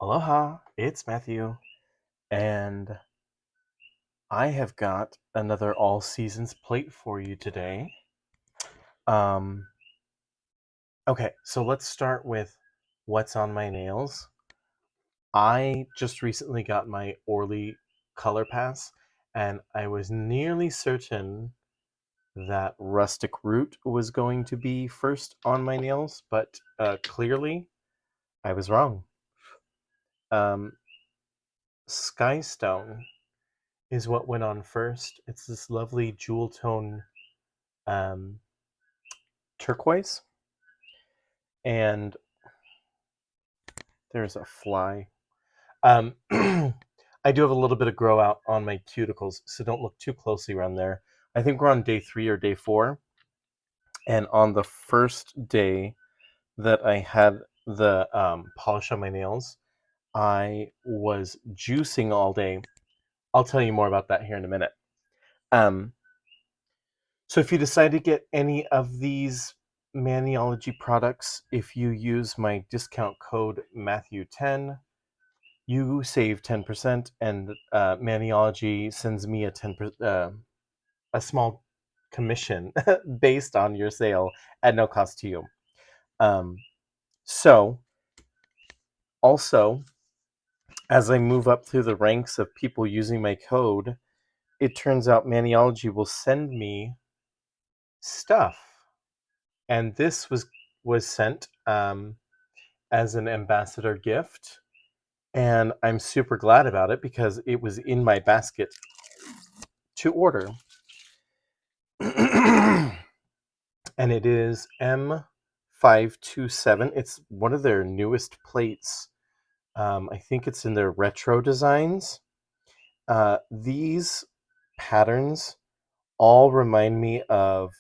Aloha, it's Matthew, and I have got another all seasons plate for you today. Um, okay, so let's start with what's on my nails. I just recently got my ORLY color pass, and I was nearly certain that rustic root was going to be first on my nails, but clearly I was wrong. Um, Skystone is what went on first. It's this lovely jewel tone um, turquoise, and there's a fly. I do have a little bit of grow out on my cuticles, so don't look too closely around there. I think we're on day 3 or day 4, and on the first day that I had the polish on my nails, I was juicing all day. I'll tell you more about that here in a minute. Um, So if you decide to get any of these Maniology products, if you use my discount code Matthew10, you save 10%, and Maniology sends me a small commission based on your sale at no cost to you. Um, so also, as I move up through the ranks of people using my code, it turns out Maniology will send me stuff, and this was sent as an ambassador gift, and I'm super glad about it because it was in my basket to order. And it is M527. It's one of their newest plates. I think it's in their retro designs. These patterns all remind me of,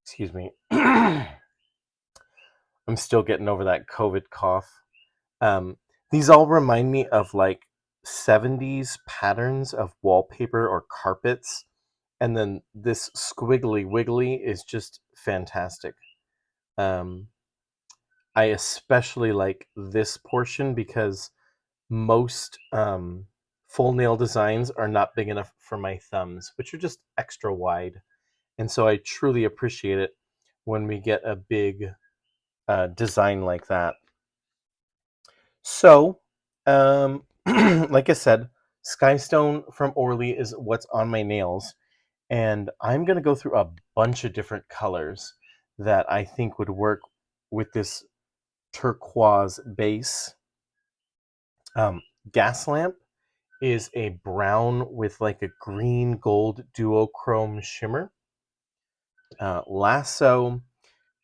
excuse me, I'm still getting over that COVID cough. Um, these all remind me of like 70s patterns of wallpaper or carpets. And then this squiggly wiggly is just fantastic. Um, I especially like this portion because most full nail designs are not big enough for my thumbs, which are just extra wide. And so I truly appreciate it when we get a big design like that. So, like I said, Skystone from ORLY is what's on my nails, and I'm going to go through a bunch of different colors that I think would work with this turquoise base. Gaslamp is a brown with like a green gold duochrome shimmer. Lasso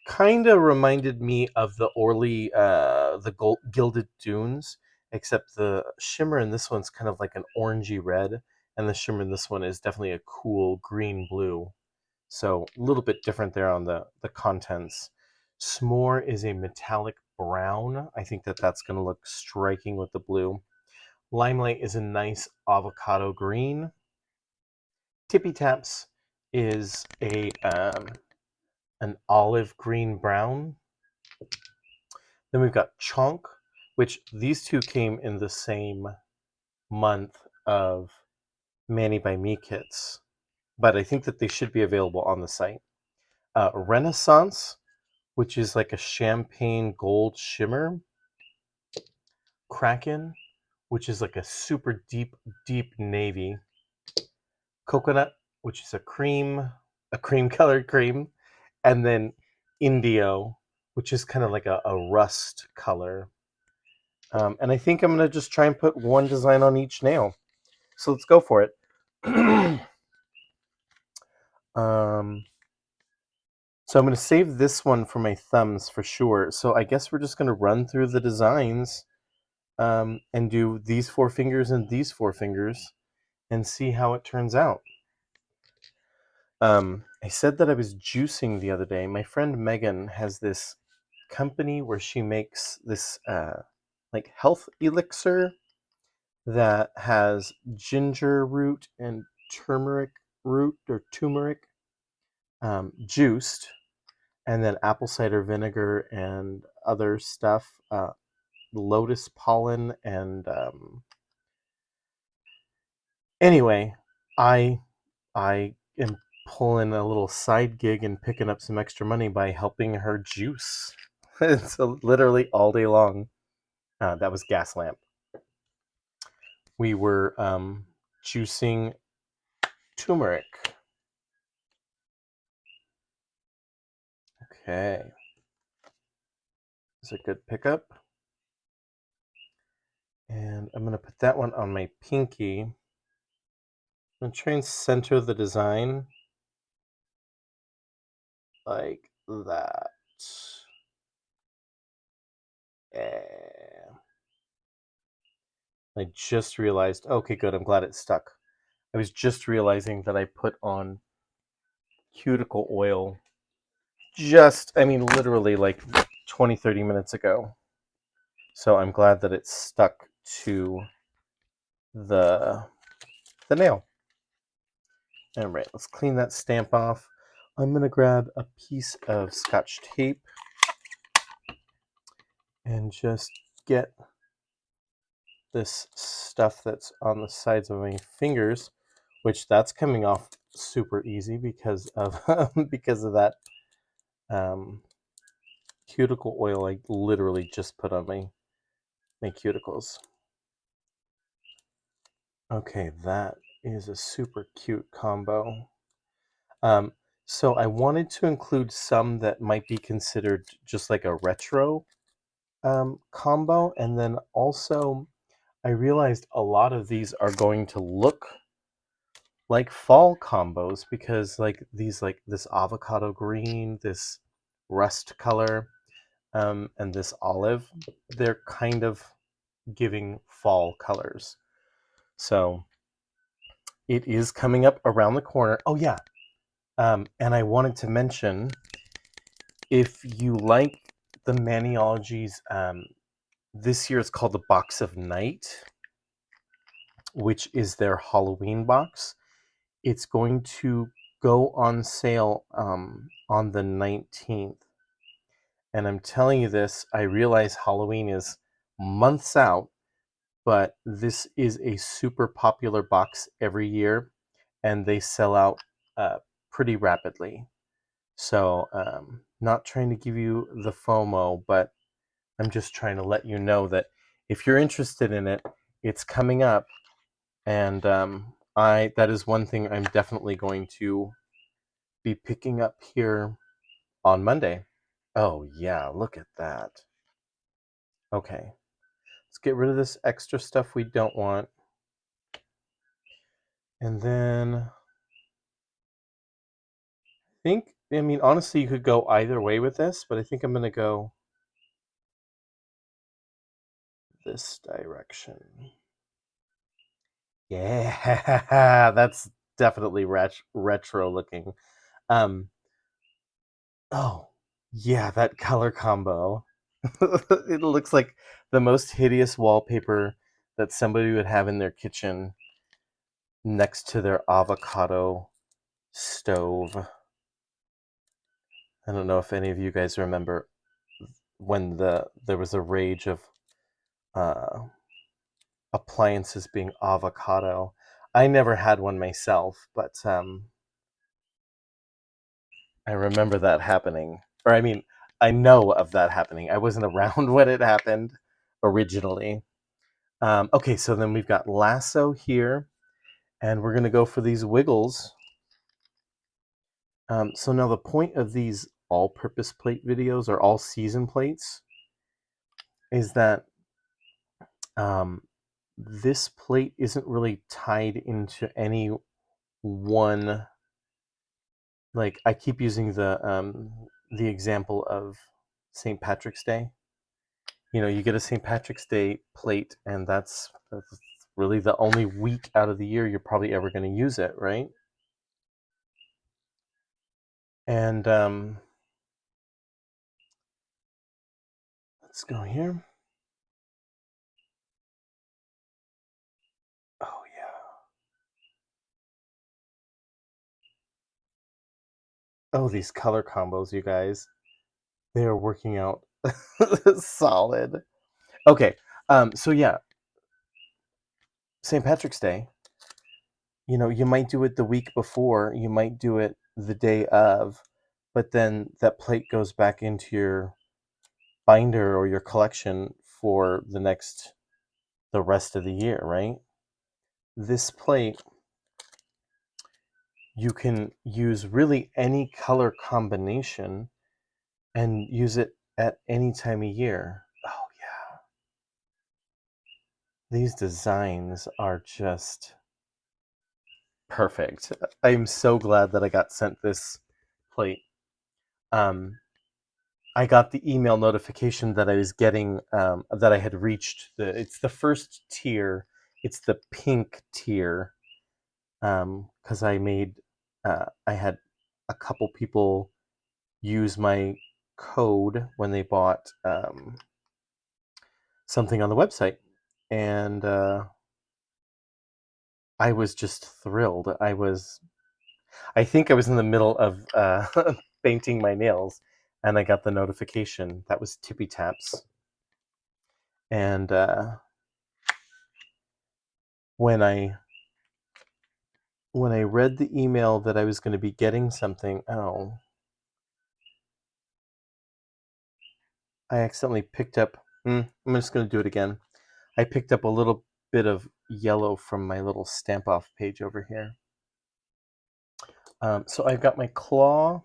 kind of reminded me of the ORLY, the Gilded Dunes, except the shimmer in this one's kind of like an orangey red, and the shimmer in this one is definitely a cool green blue. So a little bit different there on the contents. S'more is a metallic brown. I think that's going to look striking with the blue. Limelight is a nice avocado green. Tippy Taps is an olive green brown. Then we've got Chonk, which these two came in the same month of Manny by Me kits, but I think that they should be available on the site. Renaissance, which is like a champagne gold shimmer. Kraken, which is like a super deep, deep navy. Coconut, which is a cream colored cream. And then Indio, which is kind of like a rust color. And I think I'm going to just try and put one design on each nail. So let's go for it. So I'm going to save this one for my thumbs for sure. So I guess we're just going to run through the designs and do these 4 fingers and these 4 fingers and see how it turns out. I said that I was juicing the other day. My friend Megan has this company where she makes this like health elixir that has ginger root and turmeric root or turmeric juiced, and then apple cider vinegar and other stuff lotus pollen, and anyway, I am pulling a little side gig and picking up some extra money by helping her juice. It's literally all day long. That was Gaslamp. We were juicing turmeric. Okay. Is a good pickup. And I'm going to put that one on my pinky. I'm going to try and center the design like that. Yeah. I just realized, okay, good, I'm glad it stuck. I was just realizing that I put on cuticle oil literally like 20-30 minutes ago. So I'm glad that it stuck to the nail. All right, let's clean that stamp off. I'm going to grab a piece of Scotch tape and just get this stuff that's on the sides of my fingers, which that's coming off super easy because of because of that cuticle oil I literally just put on my cuticles. Okay, that is a super cute combo. So I wanted to include some that might be considered just like a retro combo, and then also I realized a lot of these are going to look like fall combos because like this avocado green, this rust color, and this olive, they're kind of giving fall colors. So it is coming up around the corner. Oh yeah, and I wanted to mention, if you like the Maniology's, this year it's called the Box of Night, which is their Halloween box. It's going to go on sale on the 19th. And I'm telling you this, I realize Halloween is months out, but this is a super popular box every year, and they sell out pretty rapidly. So, not trying to give you the FOMO, but I'm just trying to let you know that if you're interested in it, it's coming up, and that is one thing I'm definitely going to be picking up here on Monday. Oh yeah, look at that. Okay, let's get rid of this extra stuff we don't want. And then honestly, you could go either way with this, but I think I'm going to go this direction. Yeah, that's definitely retro looking. Um, oh, yeah, that color combo. It looks like the most hideous wallpaper that somebody would have in their kitchen next to their avocado stove. I don't know if any of you guys remember when there was a rage of uh, appliances being avocado. I never had one myself, but I remember that happening. Or I know of that happening. I wasn't around when it happened originally. Okay, so then we've got Lasso here, and we're going to go for these wiggles. So now the point of these all-purpose plate videos, or all-season plates, is that this plate isn't really tied into any one. Like, I keep using the example of St. Patrick's Day. You get a St. Patrick's Day plate, and that's really the only week out of the year you're probably ever going to use it, right? And let's go here. Oh yeah. Oh, these color combos, you guys. They are working out solid. Okay. So yeah, St. Patrick's Day. You might do it the week before, you might do it the day of, but then that plate goes back into your binder or your collection for the rest of the year, right? This plate, you can use really any color combination and use it at any time of year. Oh yeah, these designs are just perfect. I'm so glad that I got sent this plate. Um, I got the email notification that I was getting that I had reached it's the first tier. It's the pink tier because I had a couple people use my code when they bought something on the website, and I was just thrilled. I think I was in the middle of painting my nails, and I got the notification. That was Tippy Taps, and when I when I read the email that I was going to be getting something, oh, I accidentally picked up. I'm just going to do it again. I picked up a little bit of yellow from my little stamp off page over here. So I've got my claw,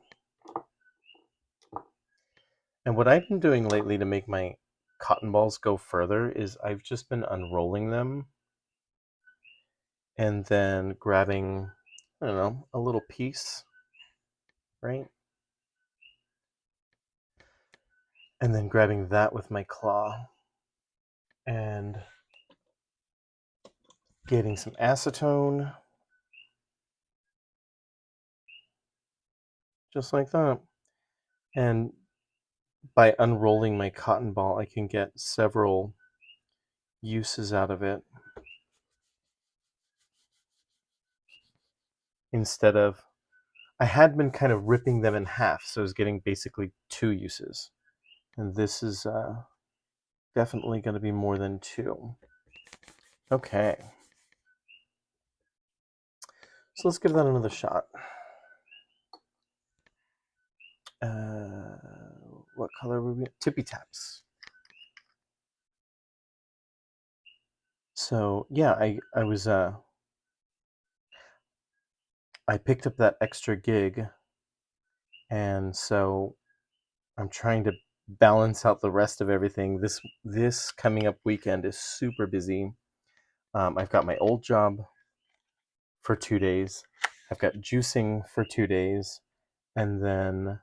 and what I've been doing lately to make my cotton balls go further is I've just been unrolling them and then grabbing, I don't know, a little piece, right? And then grabbing that with my claw and getting some acetone, just like that. And by unrolling my cotton ball, I can get several uses out of it instead of, I had been kind of ripping them in half, so I was getting basically 2 uses. And this is definitely going to be more than 2. Okay. So let's give that another shot. What color would we? Tippy Taps. So yeah, I was I picked up that extra gig, and so I'm trying to balance out the rest of everything. This coming up weekend is super busy. I've got my old job for 2 days. I've got juicing for 2 days, and then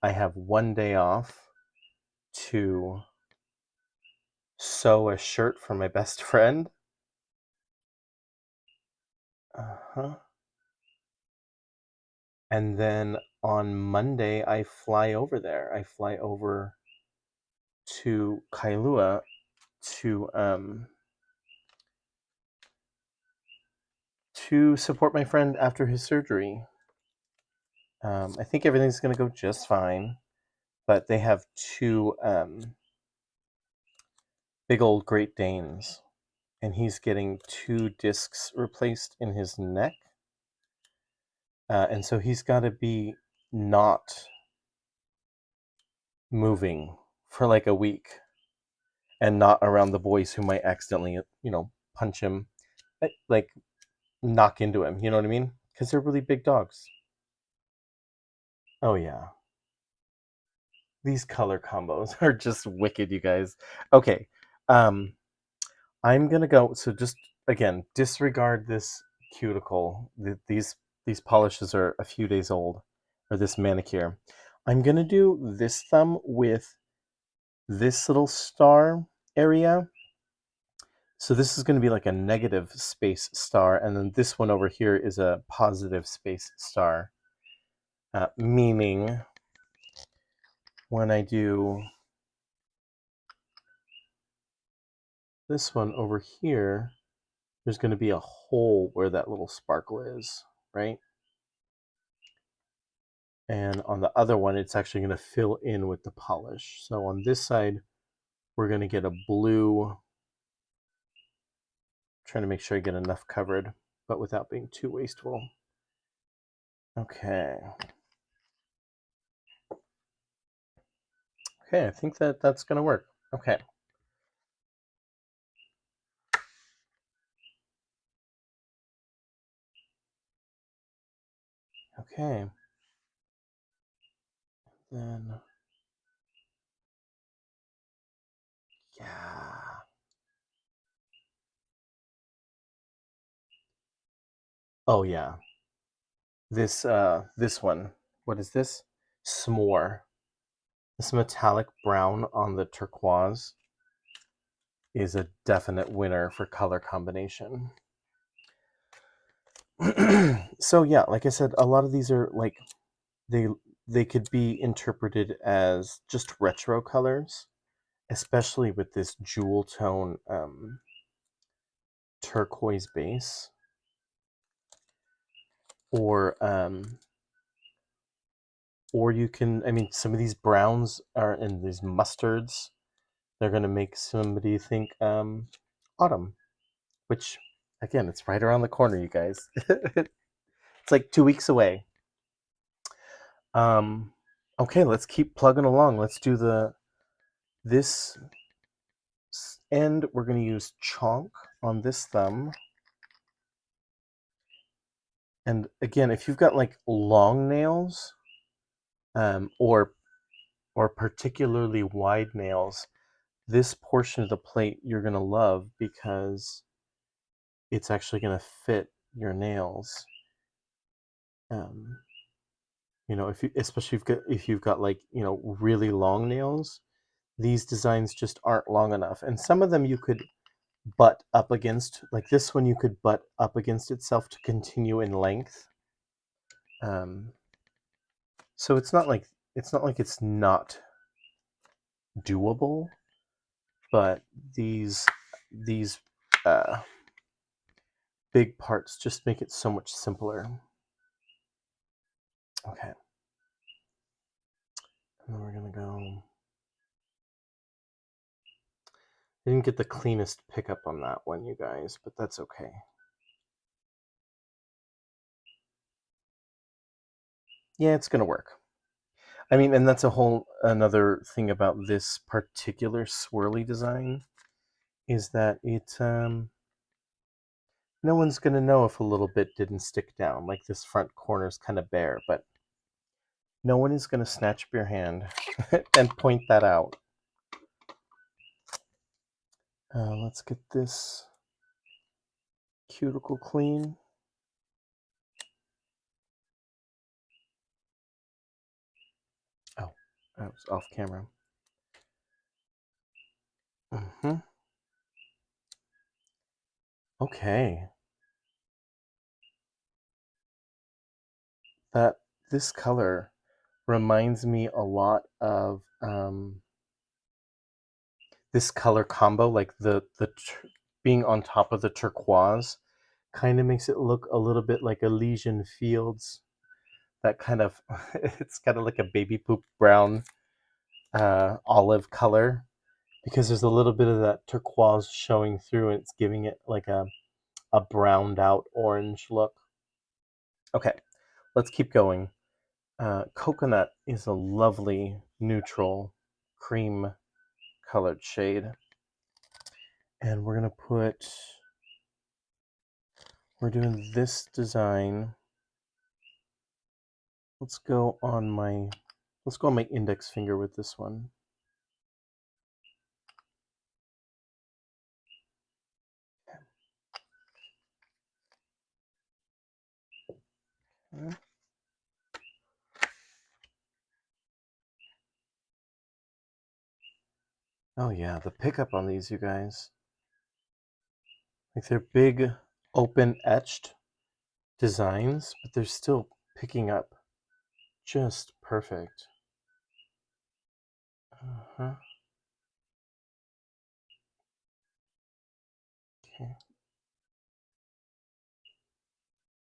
I have one day off to sew a shirt for my best friend. Uh-huh. And then on Monday, I fly over there. I fly over to Kailua to support my friend after his surgery. I think everything's going to go just fine, but they have 2 big old Great Danes, and he's getting 2 discs replaced in his neck, and so he's got to be not moving for like a week and not around the boys who might accidentally, punch him, like knock into him. You know what I mean? Because they're really big dogs. Oh yeah, these color combos are just wicked, you guys. Okay, um, I'm gonna go. So just again, disregard this cuticle. These polishes are a few days old, or this manicure. I'm gonna do this thumb with this little star area. So this is going to be like a negative space star, and then this one over here is a positive space star, meaning when I do this one over here, there's going to be a hole where that little sparkle is, right? And on the other one, it's actually going to fill in with the polish. So on this side, we're going to get a blue, trying to make sure I get enough covered, but without being too wasteful. Okay. Okay, I think that's going to work. Okay. Okay. Then, yeah. Oh yeah. This one. What is this? S'more. This metallic brown on the turquoise is a definite winner for color combination. So yeah, like I said, a lot of these are like they could be interpreted as just retro colors, especially with this jewel tone turquoise base, or you can, I mean, some of these browns are in these mustards. They're gonna make somebody think autumn, which again, it's right around the corner, you guys. It's like 2 weeks away. Okay, let's keep plugging along. Let's do this end. We're going to use Chonk on this thumb. And again, if you've got like long nails, or particularly wide nails, this portion of the plate you're going to love because it's actually going to fit your nails. You know, especially if you've got like, you know, really long nails, these designs just aren't long enough. And some of them you could butt up against, like this one you could butt up against itself to continue in length. So it's not like it's not doable, but these uh, big parts just make it so much simpler. Okay, and then we're gonna go. I didn't get the cleanest pickup on that one, you guys, but that's okay. Yeah, it's gonna work. I mean, and that's a whole another thing about this particular swirly design is that it no one's gonna know if a little bit didn't stick down. Like this front corner is kind of bare, but no one is gonna snatch up your hand and point that out. Let's get this cuticle clean. Oh, I was off camera. Okay. This color reminds me a lot of this color combo, like being on top of the turquoise kind of makes it look a little bit like Elysian Fields. That kind of, it's kind of like a baby poop brown olive color, because there's a little bit of that turquoise showing through and it's giving it like a browned out orange look. Okay, let's keep going. Coconut is a lovely neutral cream colored shade. And we're doing this design. Let's go on my index finger with this one. Okay. Oh yeah, the pickup on these, you guys. Like they're big, open etched designs, but they're still picking up just perfect. Uh-huh. Okay.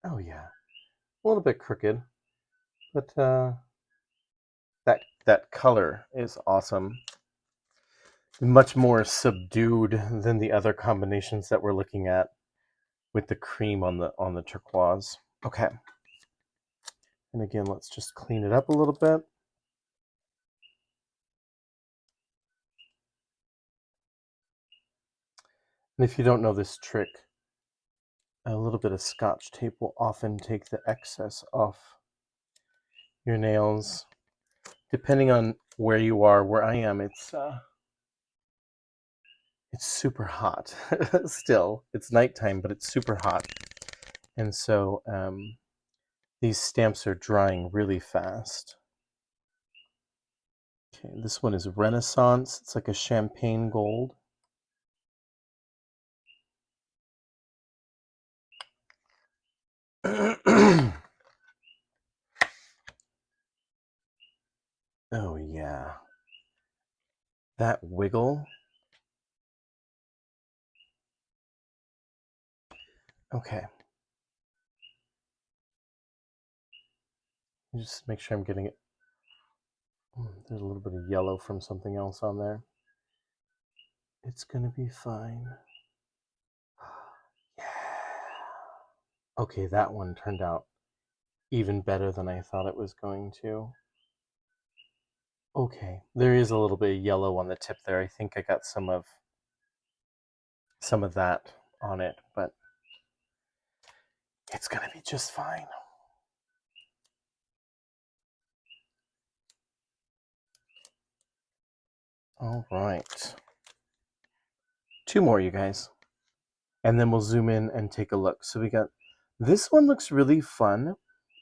Oh yeah, a little bit crooked, but that color is awesome. much more subdued than the other combinations that we're looking at with the cream on the turquoise. Okay. And again, let's just clean it up a little bit. And if you don't know this trick, a little bit of Scotch tape will often take the excess off your nails. Depending on where you are, where I am, it's super hot still. It's nighttime, but it's super hot. And so these stamps are drying really fast. Okay, this one is Renaissance. It's like a champagne gold. Oh yeah. That wiggle. Okay. Just make sure I'm getting it. There's a little bit of yellow from something else on there. It's gonna be fine. Yeah. Okay, that one turned out even better than I thought it was going to. Okay, there is a little bit of yellow on the tip there. I think I got some of that on it, but it's gonna be just fine. All right. 2 more, you guys. And then we'll zoom in and take a look. So we got, this one looks really fun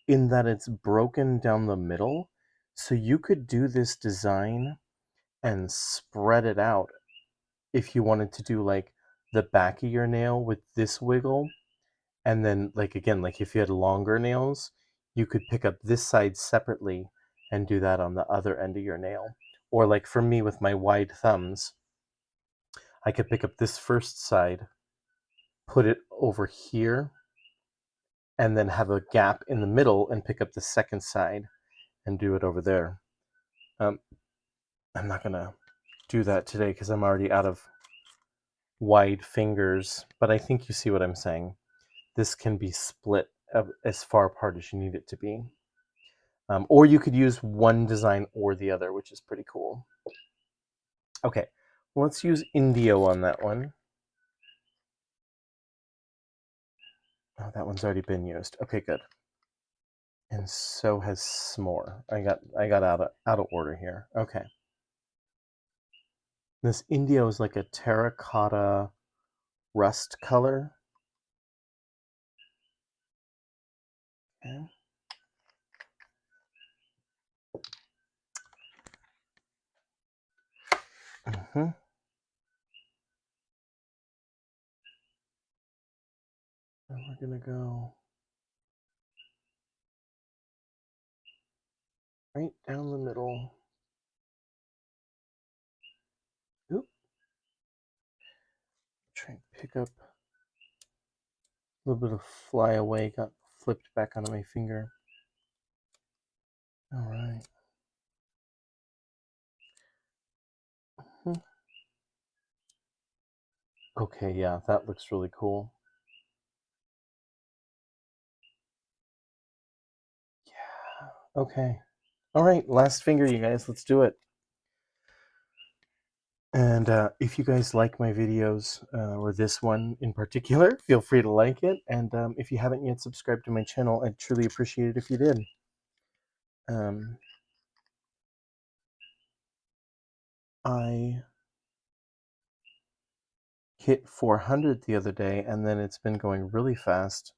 in that it's broken down the middle. So you could do this design and spread it out if you wanted to do like the back of your nail with this wiggle. And then like, again, like if you had longer nails, you could pick up this side separately and do that on the other end of your nail. Or like for me with my wide thumbs, I could pick up this first side, put it over here, and then have a gap in the middle and pick up the second side and do it over there. I'm not gonna do that today because I'm already out of wide fingers, but I think you see what I'm saying. This can be split as far apart as you need it to be. Or you could use one design or the other, which is pretty cool. Okay, well, let's use Indio on that one. Oh, that one's already been used. Okay, good. And so has S'more. I got out of order here. Okay. This Indio is like a terracotta rust color. Okay. Mm-hmm. And we're gonna go right down the middle. Oop. Try and pick up a little bit of flyaway got flipped back onto my finger. All right. Okay, yeah, that looks really cool. Yeah. Okay. All right, last finger, you guys. Let's do it. And if you guys like my videos, or this one in particular, feel free to like it. And if you haven't yet subscribed to my channel, I'd truly appreciate it if you did. I hit 400 the other day, and then it's been going really fast.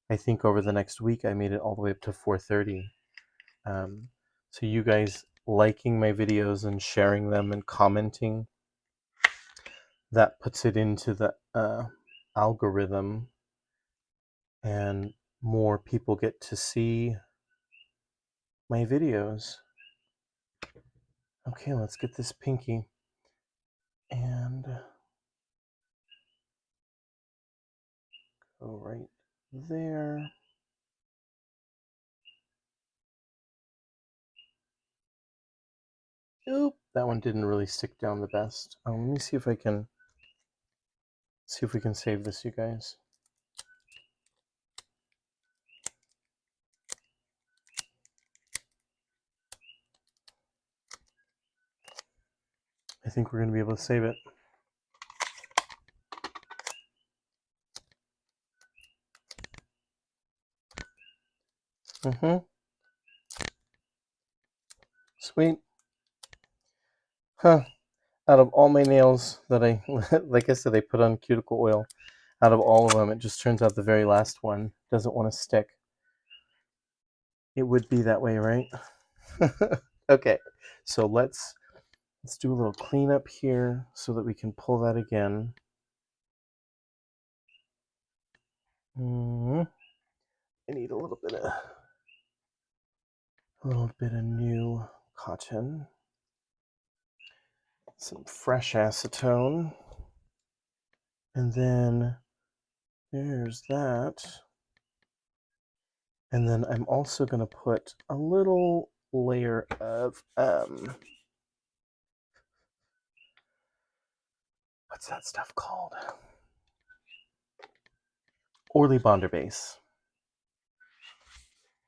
I think over the next week, I made it all the way up to 430. So you guys liking my videos and sharing them and commenting, that puts it into the algorithm, and more people get to see my videos. Okay, let's get this pinky. And go right there. Oop. that one didn't really stick down the best. Let me see if I can save this, you guys. I think we're going to be able to save it. Sweet. Huh. Out of all my nails that I, like I said, I put on cuticle oil, out of all of them, it just turns out the very last one doesn't want to stick. It would be that way, right? Okay, so let's do a little cleanup here so that we can pull that again. I need a little bit of new cotton, some fresh acetone, and then there's that. And then I'm also going to put a little layer of what's that stuff called? ORLY Bonder Base.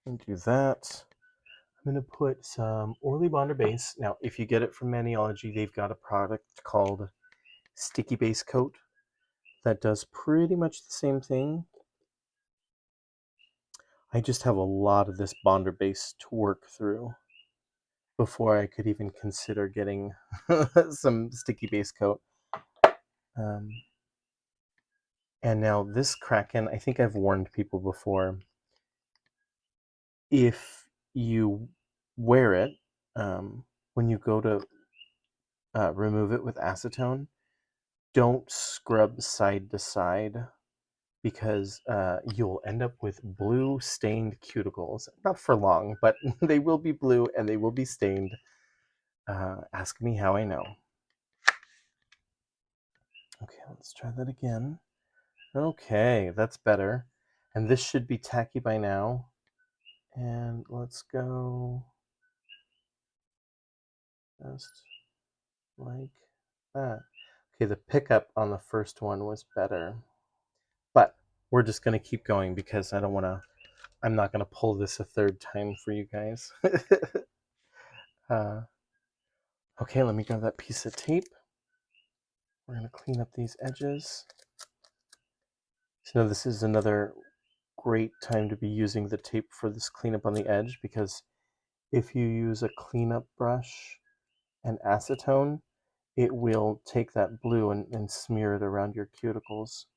And do that. I'm going to put some ORLY Bonder Base. Now, if you get it from Maniology, they've got a product called Sticky Base Coat that does pretty much the same thing. I just have a lot of this Bonder Base to work through before I could even consider getting some Sticky Base Coat. And now this Kraken, I think I've warned people before, if you wear it, when you go to remove it with acetone, don't scrub side to side because you'll end up with blue stained cuticles. Not for long, but they will be blue and they will be stained. Ask me how I know. Okay, let's try that again. Okay, that's better. And this should be tacky by now. And let's go just like that. Okay, the pickup on the first one was better. But we're just going to keep going because I'm not going to pull this a third time for you guys. Okay, let me grab that piece of tape. We're going to clean up these edges. So now this is another great time to be using the tape for this cleanup on the edge, because if you use a cleanup brush and acetone, it will take that blue and smear it around your cuticles,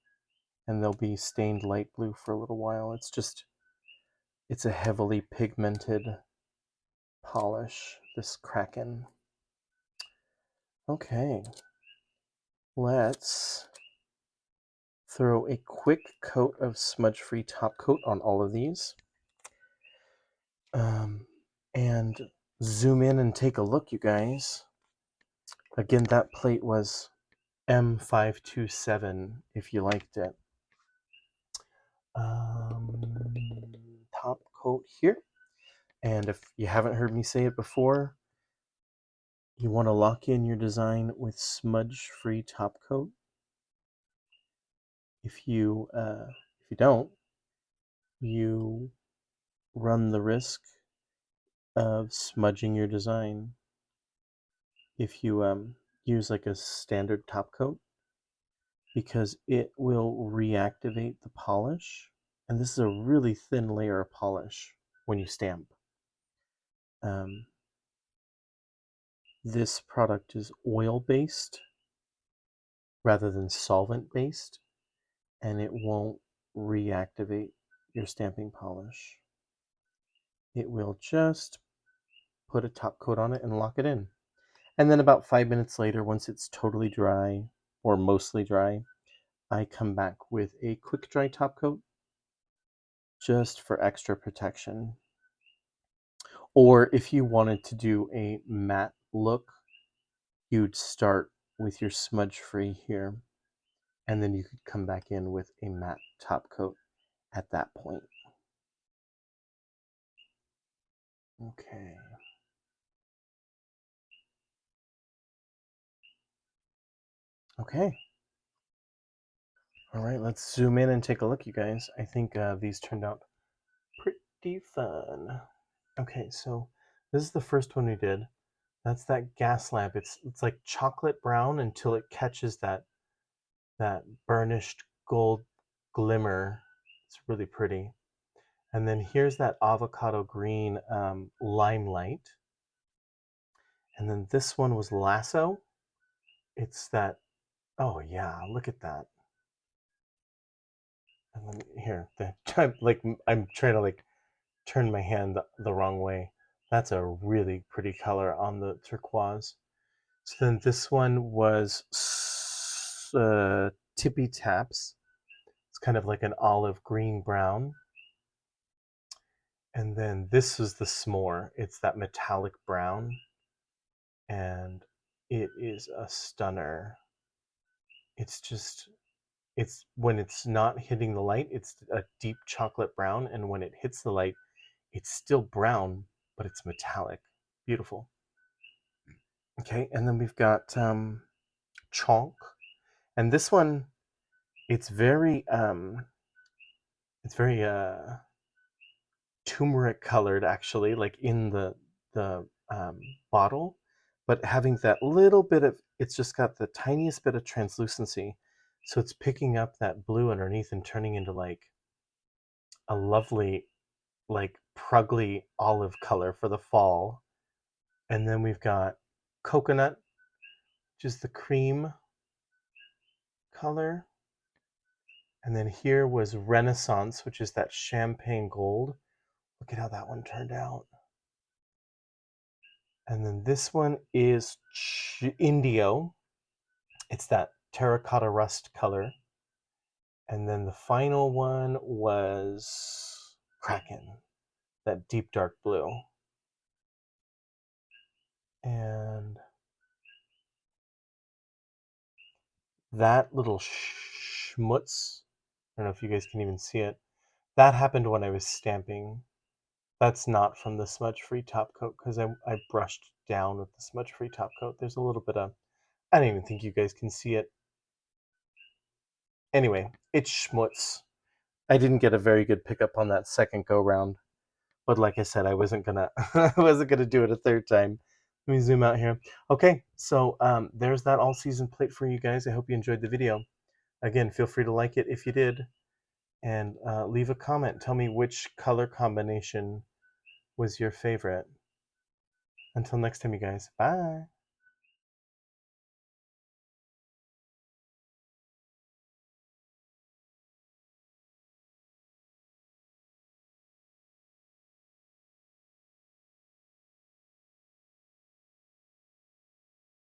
and they'll be stained light blue for a little while. It's a heavily pigmented polish, this Kraken. Okay, let's throw a quick coat of Smudge-Free top coat on all of these. And zoom in and take a look, you guys. Again, that plate was M527, if you liked it. Top coat here. And if you haven't heard me say it before, you want to lock in your design with Smudge-Free top coat. If you don't, you run the risk of smudging your design. If you use like a standard top coat, because it will reactivate the polish, and this is a really thin layer of polish when you stamp. This product is oil-based rather than solvent-based, and it won't reactivate your stamping polish. It will just put a top coat on it and lock it in. And then about 5 minutes later, once it's totally dry, or mostly dry, I come back with a quick dry top coat just for extra protection. Or if you wanted to do a matte look, you'd start with your Smudge-Free here, and then you could come back in with a matte top coat at that point. Okay. Okay. All right, let's zoom in and take a look, you guys. I think these turned out pretty fun. Okay, so this is the first one we did. That's that Gaslamp. It's like chocolate brown until it catches that burnished gold glimmer. It's really pretty. And then here's that avocado green Limelight. And then this one was Lasso. It's that, oh yeah, look at that. And then here, I'm trying to like turn my hand the wrong way. That's a really pretty color on the turquoise. So then this one was Tippy Taps. It's kind of like an olive green brown. And then this is the s'more. It's that metallic brown. And it is a stunner. It's when it's not hitting the light, it's a deep chocolate brown. And when it hits the light, it's still brown, but it's metallic. Beautiful. Okay, and then we've got Chonk. And this one, it's very turmeric colored actually, like in the bottle, but having that little bit of, it's just got the tiniest bit of translucency, so it's picking up that blue underneath and turning into like a lovely, like prugly olive color for the fall. And then we've got coconut, which is the cream color. And then here was Renaissance, which is that champagne gold. Look at how that one turned out. And then this one is Indio. It's that terracotta rust color. And then the final one was Kraken, that deep dark blue. And that little schmutz, I don't know if you guys can even see it, that happened when I was stamping. That's not from the Smudge-Free top coat because I brushed down with the Smudge-Free top coat. There's a little bit of, I don't even think you guys can see it. Anyway, it's schmutz. I didn't get a very good pickup on that second go round, but like I said, I wasn't gonna I wasn't gonna do it a third time. Let me zoom out here. Okay, so there's that all season plate for you guys. I hope you enjoyed the video. Again, feel free to like it if you did, and leave a comment. Tell me which color combination was your favorite. Until next time, you guys. Bye.